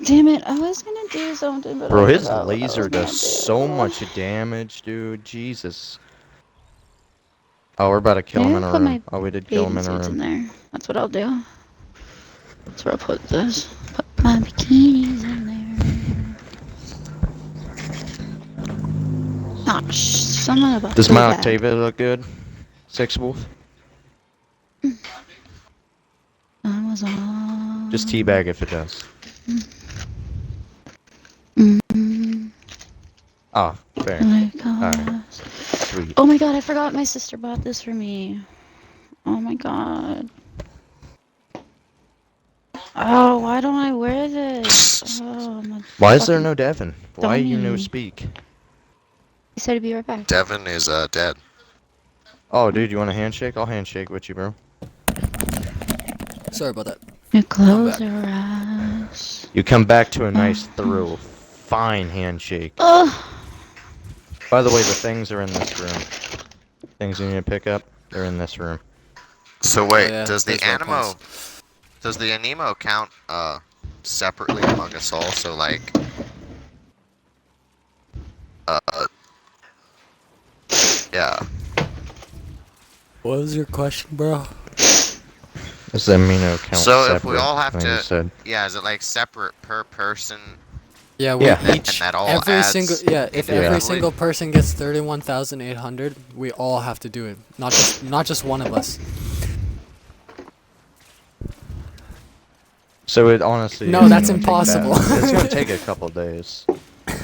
Damn it, I was gonna do something, but Bro, I his forgot what I laser was gonna does so do. much damage, dude. Jesus. Oh, we're about to kill him Maybe in I'll a put room. my Oh, we did kill him bathing in a suits in room. there. That's what I'll do. That's where I'll put this. Put my bikinis in there. Ah, son of a Does go my bag. Octavia look good? Six Wolf? I was on. Just teabag if it does. Ah, fair. Alright. Sweet. Oh my god, I forgot my sister bought this for me. Oh my god. Oh, why don't I wear this? Oh, I'm a Why is there fucking no Devin? Why you no dummy. speak? He said he'd be right back. Devin is dead. Oh, dude, you want a handshake? I'll handshake with you, bro. Sorry about that. Your I'm clothes back. are ass. You come back to a nice, thorough, fine handshake. Ugh. By the way, the things are in this room. Things you need to pick up, they're in this room. So wait, yeah, does the there's weapons. Anemo count separately among us all? So like uh yeah. What was your question, bro? Does the amino count So separate? if we all have I think you to said. yeah, is it like separate per person? Yeah, we Yeah. And each that all every adds single if every individually? single person gets 31,800, we all have to do it. Not just one of us. So it honestly. No, is that's gonna take that- impossible. It's gonna take a couple days.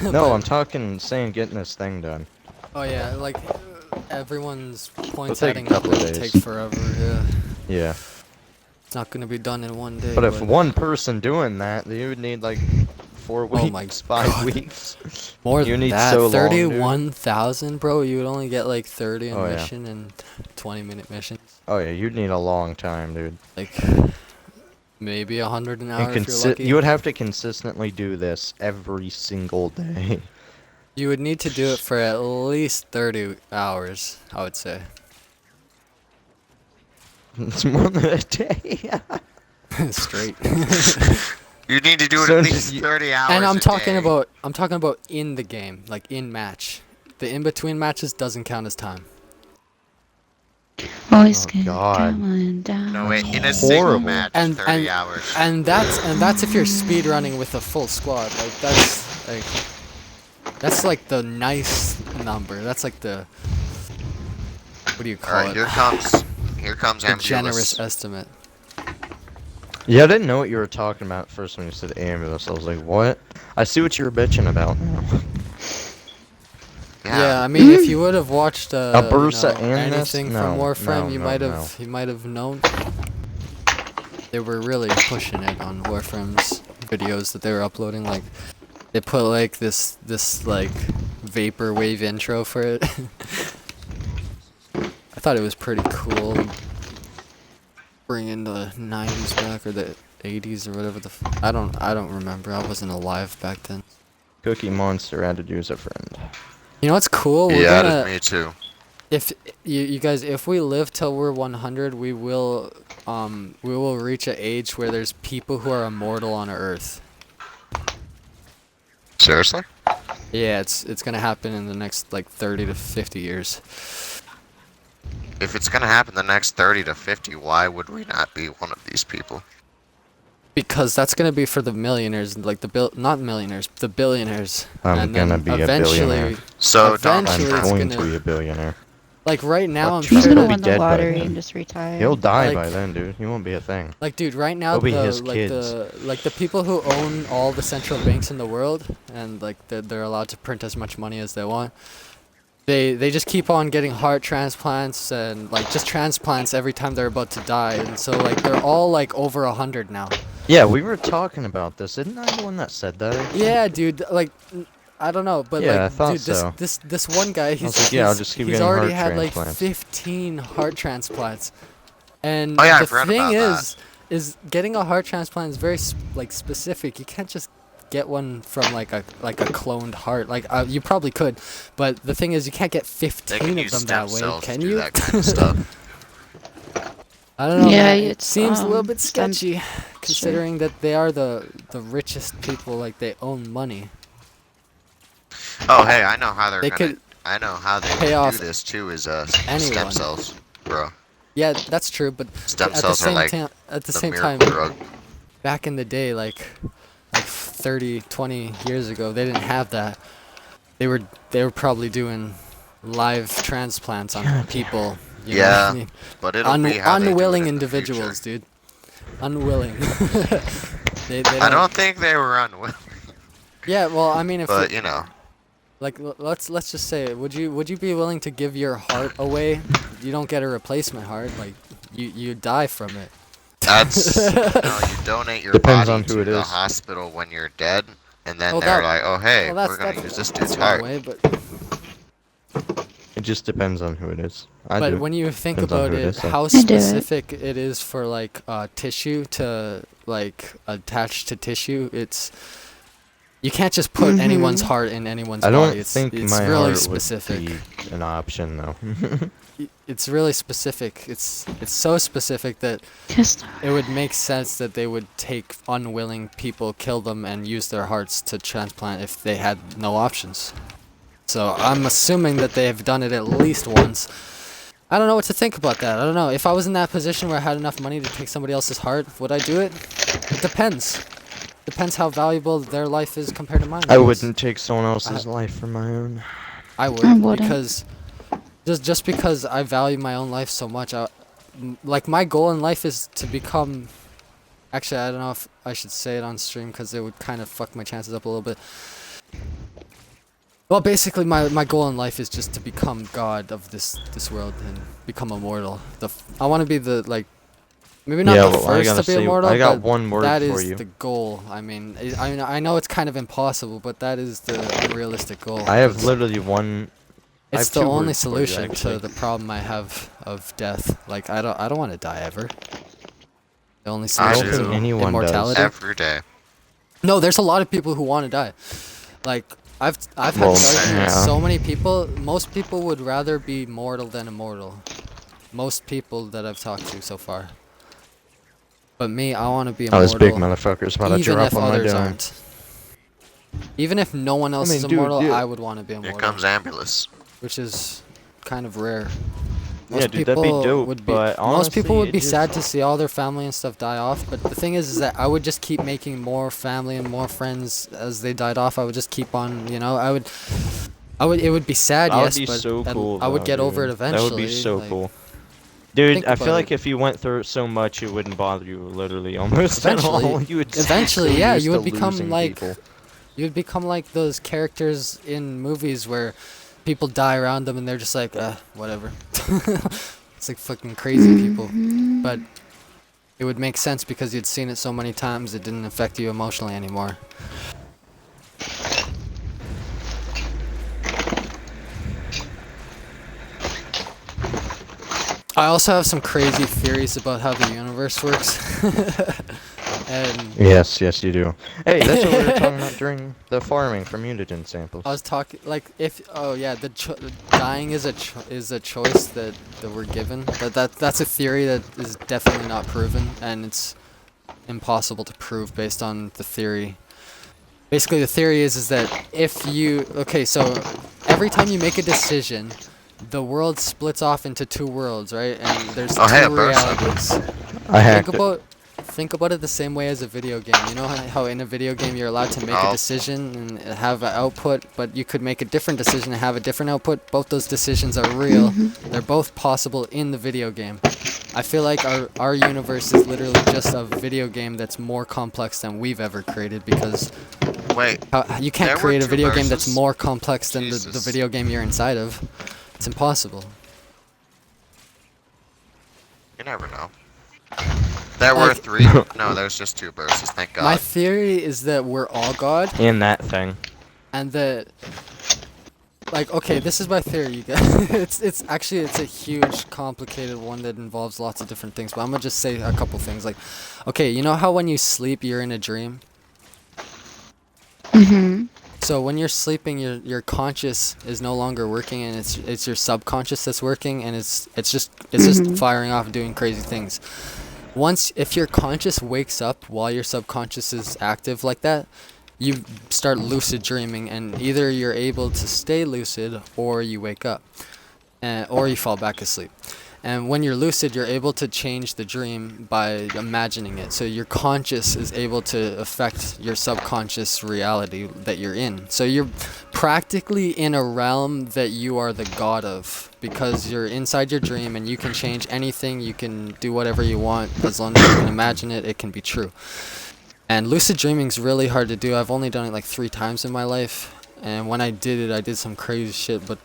No, I'm talking, saying getting this thing done. Oh yeah, like everyone's points take a adding up couple of will days. take forever. Yeah, Yeah. it's not gonna be done in one day. But if one person doing that, you would need like 4 weeks, Oh my 5 God. weeks. More You than need that, so long, dude. 31,000, bro. You would only get like 30 in Oh, yeah. mission and 20-minute missions. Oh yeah, you'd need a long time, dude. Like maybe 100 an And hour if you're lucky. you would have to consistently do this every single day. You would need to do it for at least 30 hours, I would say. It's more than a day. Straight. You need to do it So at did least you- 30 hours. And a I'm talking day. about in the game, like in match. The in between matches doesn't count as time. Always Oh, God. going down. No That's wait, in a single horrible. match, And 30 hours. and that's if you're speed running with a full squad. Like that's like the nice number. That's like the what do you call Alright, it? here comes The ambulance. generous estimate. Yeah, I didn't know what you were talking about first when you said ambulance. I was like, what? I see what you were bitching about now. Yeah, I mean, if you would have watched Bursa you know, and this? anything No, from Warframe, no, you no, might have known. They were really pushing it on Warframe's videos that they were uploading. Like, they put like this like vaporwave intro for it. I thought it was pretty cool. Bringing the 90s back or the 80s or whatever the. I don't remember. I wasn't alive back then. Cookie Monster added you as a friend. You know what's cool? We're Yeah, gonna, me too. if you guys, if we live till we're 100, we will reach an age where there's people who are immortal on Earth. Seriously? Yeah, it's gonna happen in the next like 30 to 50 years. If it's gonna happen the next 30 to 50, why would we not be one of these people? Because that's gonna be for the millionaires, like not millionaires, the billionaires. I'm And then gonna be a eventually, billionaire. So I'm Donald Eventually it's Trump. going gonna- to be a billionaire. like right now, I'm Fuck He's sure. Trump. gonna He'll be win the dead by lottery then. and just retire. He'll die Like- by then, dude. He won't be a thing. Like, dude, right now, It'll be the his like kids. the people who own all the central banks in the world, and like they're allowed to print as much money as they want. They just keep on getting heart transplants and like just transplants every time they're about to die, and so like they're all like over 100 now. Yeah, we were talking about this. Isn't I the one that said that? Yeah, dude. Like, I don't know, but Yeah, I like, thought dude, so. this one guy, was like, yeah, I'll just keep he's getting already heart had like transplants. 15 heart transplants, and Oh, yeah, the I've read thing about is getting a heart transplant is very like specific. You can't just get one from like a cloned heart. Like you probably could, but the thing is you can't get They 15 can of use them stem that way, cells can to do you? that kind of stuff. I don't know. Yeah, man. It it's, seems a little bit stem- sketchy. considering that they are the richest people, like they own money. Oh, hey, I know how they're They gonna. could I know how they pay would off do this too. Is stem anyone. cells, bro. Yeah, that's true, but Stem at the cells are same like time, the miracle drug. back in the day, like 30, 20 years ago, they didn't have that. They were probably doing live transplants on people. You know what I Yeah, mean? but it'll be how they do it Unwilling in the individuals, future. dude. Unwilling. they I don't think they were unwilling, Yeah, well, I mean, if but it, you know, like let's just say, would you be willing to give your heart away? You don't get a replacement heart, like you die from it. that's no. You donate your Depends body on who to it the is. hospital when you're dead, and then Well, they're that- like, "Oh, hey, Well, we're gonna use this dude's that's one heart." way, but It just depends on who it is. I but do. when you think Depends on about who it it, is, though. how do it. specific it is for like tissue to like attach to tissue, you can't just put anyone's heart in anyone's I don't body. It's think my really heart specific. would be an option though. It's really specific. It's so specific that Just it would make sense that they would take unwilling people, kill them, and use their hearts to transplant if they had no options. So I'm assuming that they have done it at least once. I don't know what to think about that. I don't know. If I was in that position where I had enough money to take somebody else's heart, would I do it? It depends. Depends how valuable their life is compared to mine. I wouldn't take someone else's life for my own. I I would wouldn't. because just because I value my own life so much. Like my goal in life is to become. Actually, I don't know if I should say it on stream because it would kind of fuck my chances up a little bit. Well, basically, my goal in life is just to become God of this world and become immortal. I want to be the like. Maybe not Yeah, the well, I first gotta to be say, immortal, I got but one word that for is you. the goal. I mean, I know it's kind of impossible, but that is the realistic goal. I have It's- literally one. I It's have the two only words for you, solution to actually. the problem I have of death. Like I don't want to die ever. The only I solution don't to think anyone immortality. Every day. No, there's a lot of people who want to die. Like I've had Well, this argument with yeah. so many people. Most people would rather be mortal than immortal. Most people that I've talked to so far. But me, I want to be Oh, immortal. this big motherfucker's about to even drop if on my others dome. aren't. Even if no one else mean, is dude, immortal, dude. I would want to be Here immortal. comes ambulance. Which is kind of rare. Yeah, dude, that'd be dope, would be, but most people honestly, would it be just- sad to see all their family and stuff die off. But the thing is that I would just keep making more family and more friends as they died off. I would just keep on, It would be sad, That would yes, be but so cool. I would though, get over it dude. eventually. That would be so like, cool. Dude, think I feel about like it. if you went through so much, it wouldn't bother you literally almost at all. Eventually- You would just eventually, get so yeah, used you to would become losing like- people. You'd become like those characters in movies where people die around them and they're just like, whatever. It's like fucking crazy people. But it would make sense because you'd seen it so many times it didn't affect you emotionally anymore. I also have some crazy theories about how the universe works. And Yes, yes, you do. Hey, that's what we were talking about during the farming for mutagen samples. I was talking like dying is a choice that we're given. That's a theory that is definitely not proven, and it's impossible to prove based on the theory. Basically, the theory is that so every time you make a decision, the world splits off into two worlds, right? And there's Oh, hey, two a person. realities. I hacked it. Think about it the same way as a video game. You know how in a video game you're allowed to make a Oh. decision and have an output, but you could make a different decision and have a different output. Both those decisions are real. They're both possible in the video game. I feel like our universe is literally just a video game that's more complex than we've ever created because Wait, you can't There were create a two video game that's verses? more complex than the Jesus. video game you're inside of. It's impossible. you never know. There were Like- 3. No, there's just 2 verses. Thank God. My theory is that we're all God. And that thing. And that, like, okay, this is my theory, you guys. it's a huge, complicated one that involves lots of different things. But I'm gonna just say a couple things. Like, okay, you know how when you sleep, you're in a dream. So when you're sleeping, your conscious is no longer working, and it's your subconscious that's working, and it's just firing off, doing crazy things. if your conscious wakes up while your subconscious is active like that, you start lucid dreaming, and either you're able to stay lucid or you wake up, or you fall back asleep. And when you're lucid, you're able to change the dream by imagining it. So your conscious is able to affect your subconscious reality that you're in. So you're practically in a realm that you are the god of, because you're inside your dream and you can change anything, you can do whatever you want. As long as you can imagine it, it can be true. And lucid dreaming is really hard to do. I've only done it like 3 times in my life. And when I did it, I did some crazy shit, but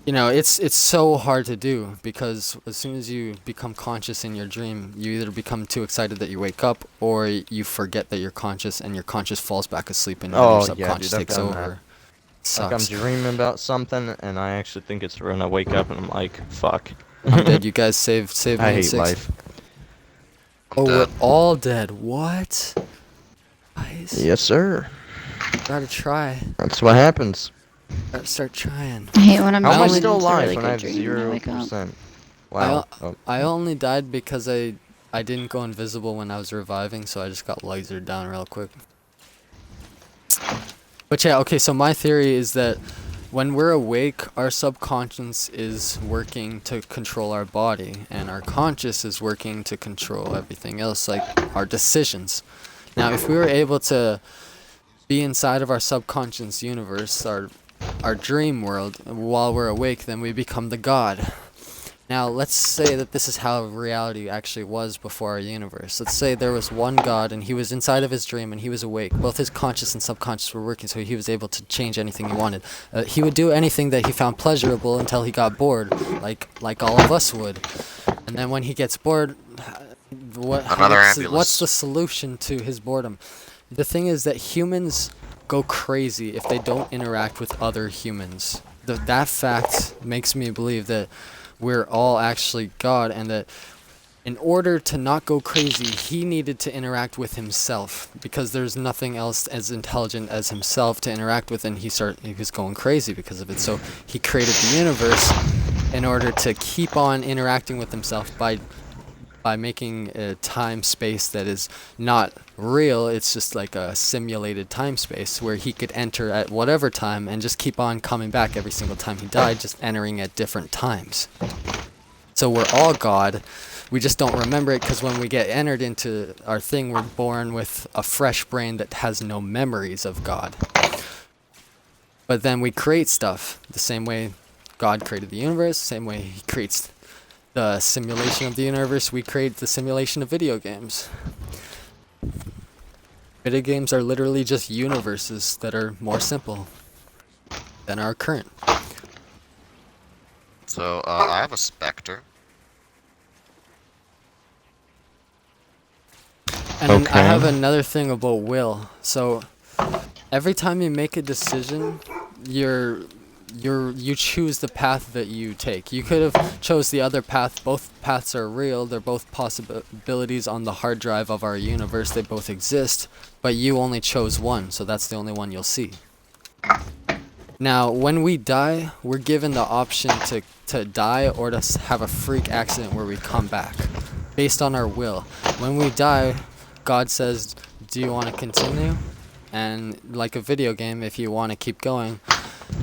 you know, it's so hard to do, because as soon as you become conscious in your dream, you either become too excited that you wake up, or you forget that you're conscious, and your conscious falls back asleep, and Oh, your yeah, subconscious dude, I've takes done over. that. Like, I'm Sucks. dreaming about something, and I actually think it's real, and I wake up, and I'm like, fuck. I'm dead. You guys save me I in hate 6. life. Oh, Dead. we're all dead. What? Guys, Yes, sir. gotta try. That's what happens. Gotta start trying. I hate when I'm How am I falling still into a alive really when I good have dream and I wake up. 0%? Wow. Oh. I only died because I didn't go invisible when I was reviving, so I just got lasered down real quick. But yeah, okay, so my theory is that when we're awake, our subconscious is working to control our body, and our conscious is working to control everything else, like our decisions. Now, if we were able to be inside of our subconscious universe, our dream world, while we're awake, then we become the god. Now, let's say that this is how reality actually was before our universe. Let's say there was one god, and he was inside of his dream, and he was awake. Both his conscious and subconscious were working, so he was able to change anything he wanted. He would do anything that he found pleasurable until he got bored, like all of us would. And then when he gets bored, Another ambulance. what's the solution to his boredom? The thing is that humans go crazy if they don't interact with other humans. That fact makes me believe that we're all actually God, and that in order to not go crazy, he needed to interact with himself, because there's nothing else as intelligent as himself to interact with, and he was going crazy because of it. So he created the universe in order to keep on interacting with himself by making a time space that is not real. It's just like a simulated time space where he could enter at whatever time and just keep on coming back every single time he died, just entering at different times. So we're all God. We just don't remember it, because when we get entered into our thing, we're born with a fresh brain that has no memories of God. But then we create stuff the same way God created the universe, the same way he creates the simulation of the universe. We create the simulation of video games. Video games are literally just universes that are more simple than our current. So, I have a Spectre. And then I Okay. have another thing about will. So every time you make a decision, you choose the path that you take. You could have chose the other path. Both paths are real. They're both possibilities on the hard drive of our universe. They both exist, but you only chose one, so that's the only one you'll see. Now, when we die, we're given the option to die or to have a freak accident where we come back, based on our will. When we die, God says, do you want to continue? And like a video game, if you want to keep going,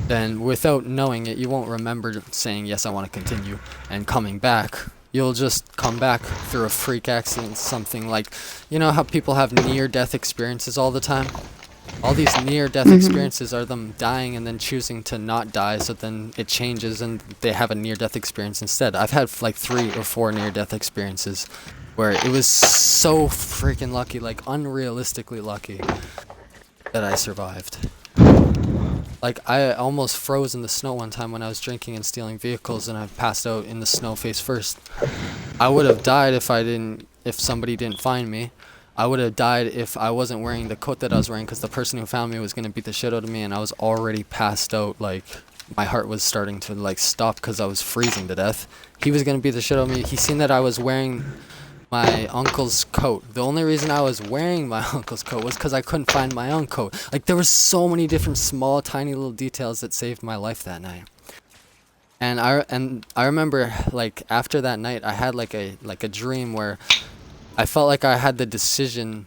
then without knowing it, you won't remember saying, yes, I want to continue, and coming back. You'll just come back through a freak accident, something like, you know how people have near-death experiences all the time? All these near-death experiences are them dying and then choosing to not die, so then it changes and they have a near-death experience instead. I've had like 3 or 4 near-death experiences where it was so freaking lucky, like unrealistically lucky, that I survived. Like, I almost froze in the snow one time when I was drinking and stealing vehicles, and I passed out in the snow face first. I would have died if somebody didn't find me. I would have died if I wasn't wearing the coat that I was wearing, because the person who found me was going to beat the shit out of me, and I was already passed out. Like, my heart was starting to like stop because I was freezing to death. He was going to beat the shit out of me. He seen that I was wearing my uncle's coat. The only reason I was wearing my uncle's coat was because I couldn't find my own coat. Like, there was so many different small, tiny little details that saved my life that night. And I remember like after that night I had like a dream where I felt like I had the decision